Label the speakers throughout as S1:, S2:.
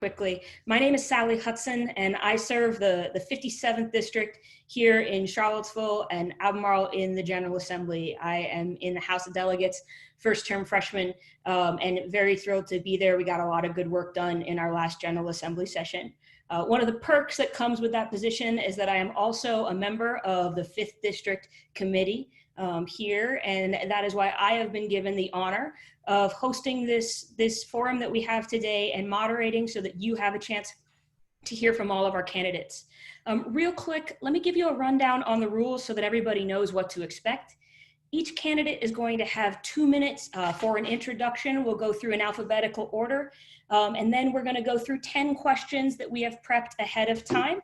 S1: quickly. My name is Sally Hudson, and I serve the 57th District here in Charlottesville and Albemarle in the General Assembly. I am in the House of Delegates, first-term freshman, and very thrilled to be there. We got a lot of good work done in our last General Assembly session. One of the perks that comes with that position is that I am also a member of the 5th District Committee here, and that is why I have been given the honor of hosting this forum that we have today and moderating so that you have a chance to hear from all of our candidates. Real quick, let me give you a rundown on the rules so that everybody knows what to expect. Each candidate is going to have 2 minutes for an introduction. We'll go through in alphabetical order, and then we're going to go through 10 questions that we have prepped ahead of time.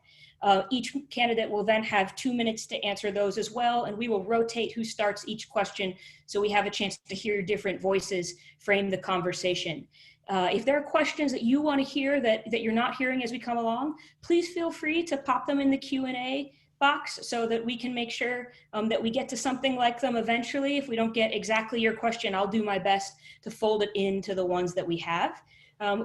S1: Each candidate will then have 2 minutes to answer those as well, and we will rotate who starts each question so we have a chance to hear different voices frame the conversation. If there are questions that you want to hear that you're not hearing as we come along, please feel free to pop them in the Q&A box so that we can make sure that we get to something like them eventually. If we don't get exactly your question, I'll do my best to fold it into the ones that we have.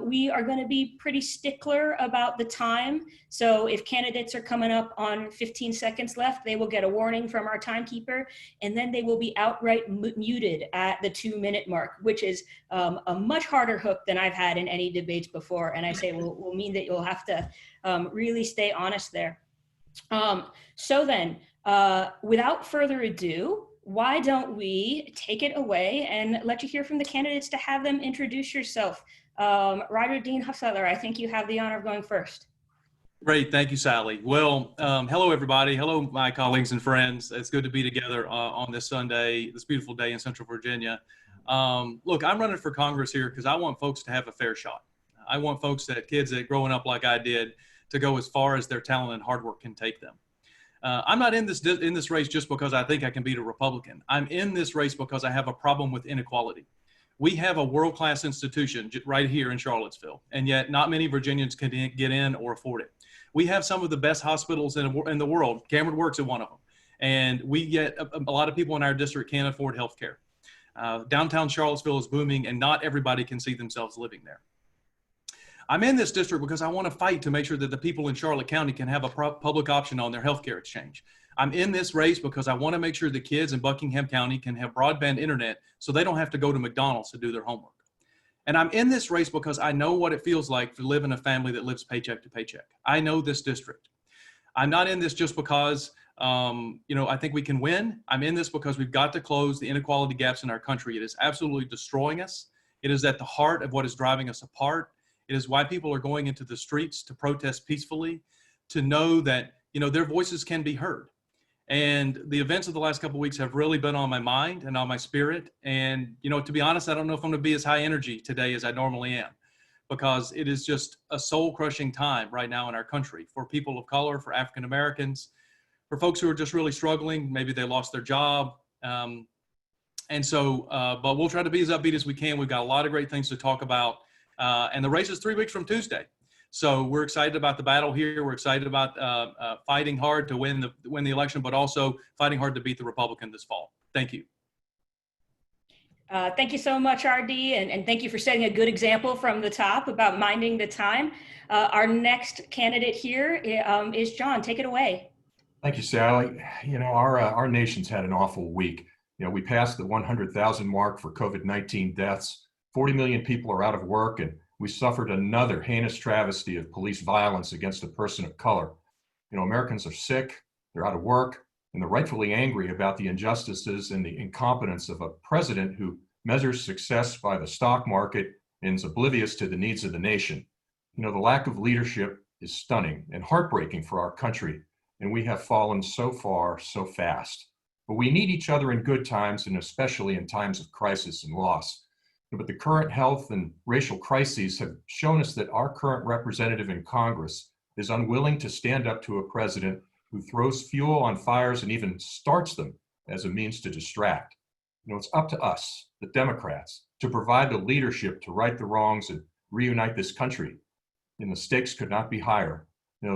S1: We are going to be pretty stickler about the time. So if candidates are coming up on 15 seconds left, they will get a warning from our timekeeper, and then they will be outright muted at the 2-minute mark, which is a much harder hook than I've had in any debates before. And I say will mean that you'll have to really stay honest there. So then, without further ado, why don't we take it away and let you hear from the candidates to have them introduce yourself. Roger Dean Huffstetler, I think you have the honor of going first.
S2: Great, thank you, Sally. Well, hello everybody. Hello, my colleagues and friends. It's good to be together on this Sunday, this beautiful day in Central Virginia. Look, I'm running for Congress here because I want folks to have a fair shot. I want kids that growing up like I did, to go as far as their talent and hard work can take them. I'm not in this race just because I think I can beat a Republican. I'm in this race because I have a problem with inequality. We have a world-class institution right here in Charlottesville, and yet not many Virginians can get in or afford it. We have some of the best hospitals in the world. Cameron works at one of them. And we get a lot of people in our district can't afford health care. Downtown Charlottesville is booming, and not everybody can see themselves living there. I'm in this district because I want to fight to make sure that the people in Charlotte County can have a public option on their healthcare exchange. I'm in this race because I want to make sure the kids in Buckingham County can have broadband internet so they don't have to go to McDonald's to do their homework. And I'm in this race because I know what it feels like to live in a family that lives paycheck to paycheck. I know this district. I'm not in this just because I think we can win. I'm in this because we've got to close the inequality gaps in our country. It is absolutely destroying us. It is at the heart of what is driving us apart. It is why people are going into the streets to protest peacefully, to know that, their voices can be heard. And the events of the last couple of weeks have really been on my mind and on my spirit. And, to be honest, I don't know if I'm going to be as high energy today as I normally am, because it is just a soul-crushing time right now in our country for people of color, for African Americans, for folks who are just really struggling. Maybe they lost their job. But we'll try to be as upbeat as we can. We've got a lot of great things to talk about. And the race is 3 weeks from Tuesday. So we're excited about the battle here. We're excited about fighting hard to win the election, but also fighting hard to beat the Republican this fall. Thank you.
S1: Thank you so much, RD, and thank you for setting a good example from the top about minding the time. Our next candidate here is John. Take it away.
S3: Thank you, Sally. Our nation's had an awful week. We passed the 100,000 mark for COVID-19 deaths. 40 million people are out of work, and we suffered another heinous travesty of police violence against a person of color. Americans are sick, they're out of work, and they're rightfully angry about the injustices and the incompetence of a president who measures success by the stock market and is oblivious to the needs of the nation. The lack of leadership is stunning and heartbreaking for our country, and we have fallen so far so fast. But we need each other in good times, and especially in times of crisis and loss. But the current health and racial crises have shown us that our current representative in Congress is unwilling to stand up to a president who throws fuel on fires and even starts them as a means to distract. It's up to us, the Democrats, to provide the leadership to right the wrongs and reunite this country. And the stakes could not be higher.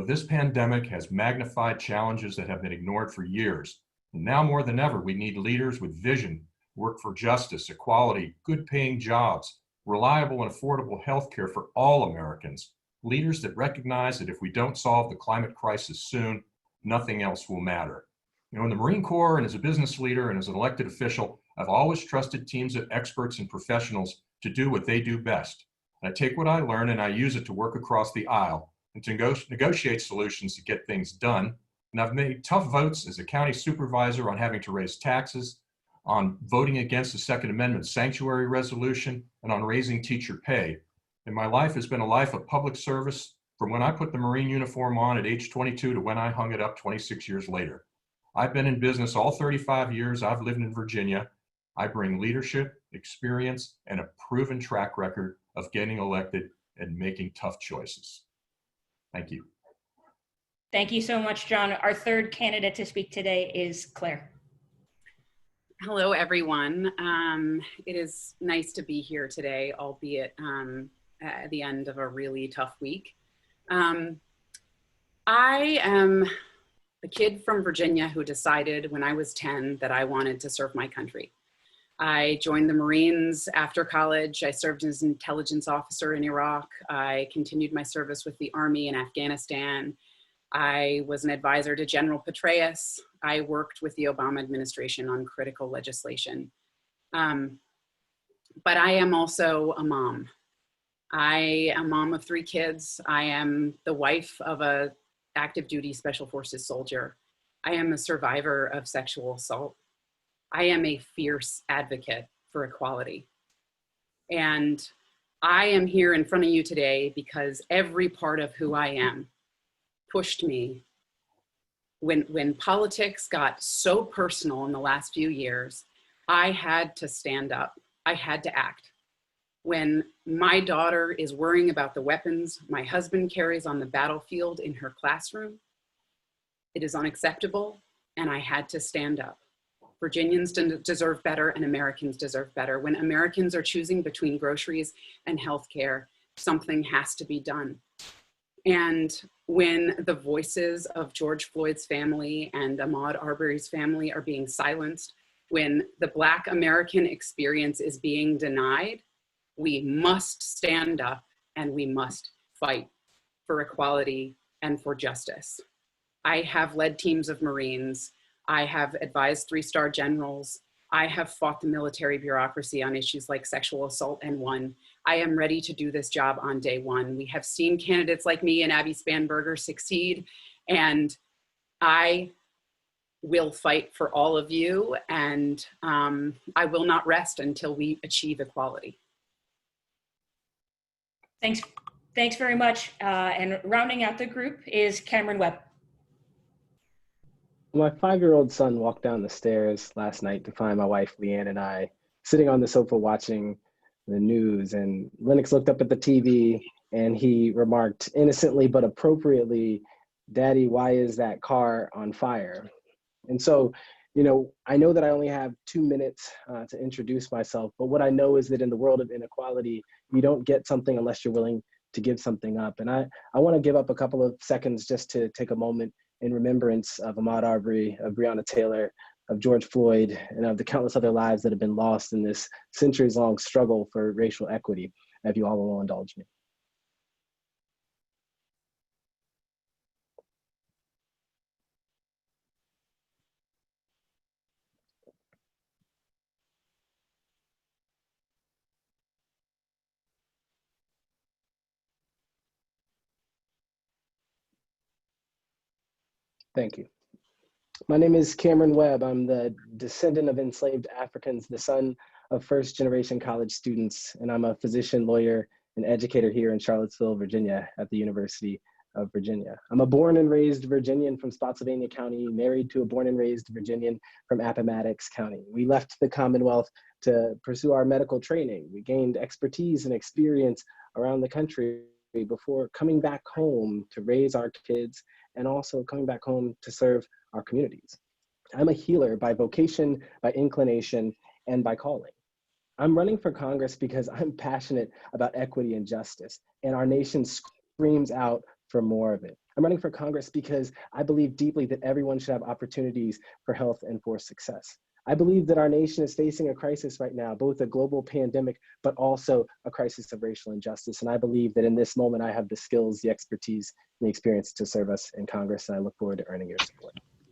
S3: This pandemic has magnified challenges that have been ignored for years. And now more than ever, we need leaders with vision, work for justice, equality, good paying jobs, reliable and affordable health care for all Americans, leaders that recognize that if we don't solve the climate crisis soon, nothing else will matter. You know, in the Marine Corps and as a business leader and as an elected official, I've always trusted teams of experts and professionals to do what they do best. I take what I learn and I use it to work across the aisle and to negotiate solutions to get things done. And I've made tough votes as a county supervisor on having to raise taxes, on voting against the Second Amendment sanctuary resolution, and on raising teacher pay. And my life has been a life of public service from when I put the Marine uniform on at age 22 to when I hung it up 26 years later. I've been in business all 35 years I've lived in Virginia. I bring leadership, experience, and a proven track record of getting elected and making tough choices. Thank you.
S1: Thank you so much, John. Our third candidate to speak today is Claire.
S4: Hello, everyone. It is nice to be here today, albeit at the end of a really tough week. I am a kid from Virginia who decided when I was 10 that I wanted to serve my country. I joined the Marines after college. I served as an intelligence officer in Iraq. I continued my service with the Army in Afghanistan. I was an advisor to General Petraeus. I worked with the Obama administration on critical legislation. But I am also a mom. I am a mom of 3 kids. I am the wife of an active duty Special Forces soldier. I am a survivor of sexual assault. I am a fierce advocate for equality. And I am here in front of you today because every part of who I am pushed me. When politics got so personal in the last few years, I had to stand up. I had to act. When my daughter is worrying about the weapons my husband carries on the battlefield in her classroom, it is unacceptable, and I had to stand up. Virginians deserve better and Americans deserve better. When Americans are choosing between groceries and healthcare, something has to be done. And when the voices of George Floyd's family and Ahmaud Arbery's family are being silenced, when the Black American experience is being denied, we must stand up and we must fight for equality and for justice. I have led teams of Marines. I have advised 3-star generals. I have fought the military bureaucracy on issues like sexual assault and won. I am ready to do this job on day one. We have seen candidates like me and Abby Spanberger succeed, and I will fight for all of you, and I will not rest until we achieve equality.
S1: Thanks very much. And rounding out the group is Cameron Webb.
S5: My 5-year-old son walked down the stairs last night to find my wife, Leanne, and I sitting on the sofa watching the news. And Lennox looked up at the TV and he remarked innocently but appropriately, "Daddy, why is that car on fire?" And so, you know, I know that I only have 2 minutes to introduce myself, but what I know is that in the world of inequality, you don't get something unless you're willing to give something up. And I want to give up a couple of seconds just to take a moment in remembrance of Ahmaud Arbery, of Breonna Taylor, of George Floyd, and of the countless other lives that have been lost in this centuries-long struggle for racial equity, if you all will indulge me. Thank you. My name is Cameron Webb. I'm the descendant of enslaved Africans, the son of first-generation college students, and I'm a physician, lawyer, and educator here in Charlottesville, Virginia, at the University of Virginia. I'm a born and raised Virginian from Spotsylvania County, married to a born and raised Virginian from Appomattox County. We left the Commonwealth to pursue our medical training. We gained expertise and experience around the country before coming back home to raise our kids and also coming back home to serve our communities. I'm a healer by vocation, by inclination, and by calling. I'm running for Congress because I'm passionate about equity and justice, and our nation screams out for more of it. I'm running for Congress because I believe deeply that everyone should have opportunities for health and for success. I believe that our nation is facing a crisis right now, both a global pandemic, but also a crisis of racial injustice. And I believe that in this moment, I have the skills, the expertise, and the experience to serve us in Congress, and I look forward to earning your support.